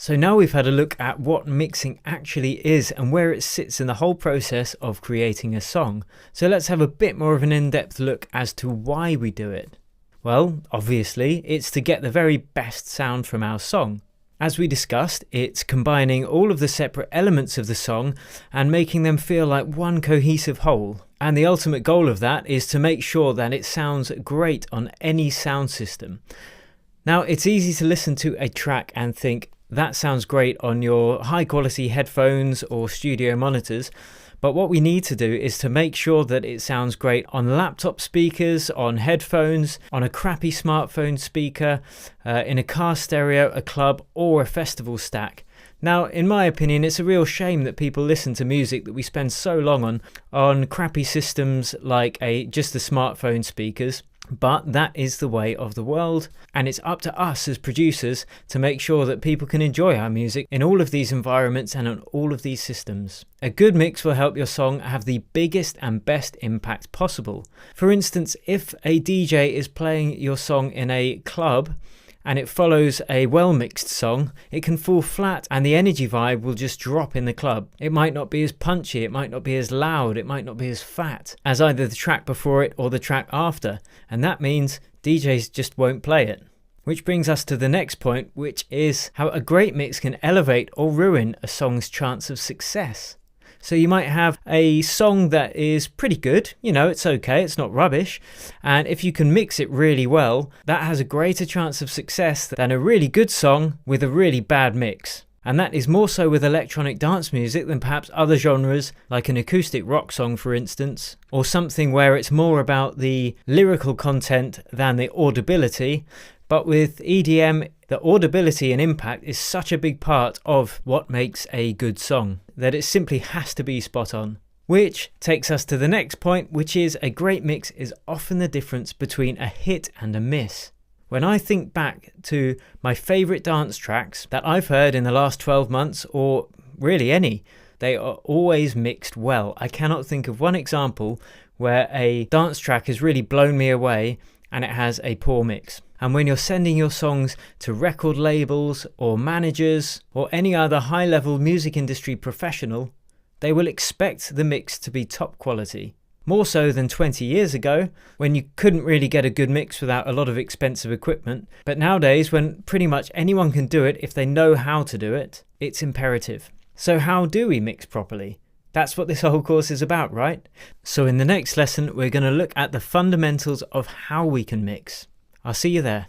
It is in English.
So now we've had a look at what mixing actually is and where it sits in the whole process of creating a song. So let's have a bit more of an in-depth look as to why we do it. Well, obviously, it's to get the very best sound from our song. As we discussed, it's combining all of the separate elements of the song and making them feel like one cohesive whole. And the ultimate goal of that is to make sure that it sounds great on any sound system. Now, it's easy to listen to a track and think, that sounds great on your high quality headphones or studio monitors, but what we need to do is to make sure that it sounds great on laptop speakers, on headphones, on a crappy smartphone speaker, in a car stereo, a club or a festival stack. Now, in my opinion, it's a real shame that people listen to music that we spend so long on crappy systems like just the smartphone speakers. But that is the way of the world, and it's up to us as producers to make sure that people can enjoy our music in all of these environments and on all of these systems. A good mix will help your song have the biggest and best impact possible. For instance, if a DJ is playing your song in a club and it follows a well-mixed song, it can fall flat and the energy vibe will just drop in the club. It might not be as punchy, it might not be as loud, it might not be as fat as either the track before it or the track after, and that means DJs just won't play it. Which brings us to the next point, which is how a great mix can elevate or ruin a song's chance of success. So you might have a song that is pretty good, it's okay, it's not rubbish, and if you can mix it really well, that has a greater chance of success than a really good song with a really bad mix. And that is more so with electronic dance music than perhaps other genres, like an acoustic rock song for instance, or something where it's more about the lyrical content than the audibility. But with EDM, the audibility and impact is such a big part of what makes a good song that it simply has to be spot on. Which takes us to the next point, which is a great mix is often the difference between a hit and a miss. When I think back to my favourite dance tracks that I've heard in the last 12 months, or really any, they are always mixed well. I cannot think of one example where a dance track has really blown me away and it has a poor mix. And when you're sending your songs to record labels or managers or any other high-level music industry professional, they will expect the mix to be top quality. More so than 20 years ago, when you couldn't really get a good mix without a lot of expensive equipment. But nowadays, when pretty much anyone can do it if they know how to do it, it's imperative. So how do we mix properly? That's what this whole course is about, right? So in the next lesson, we're going to look at the fundamentals of how we can mix. I'll see you there.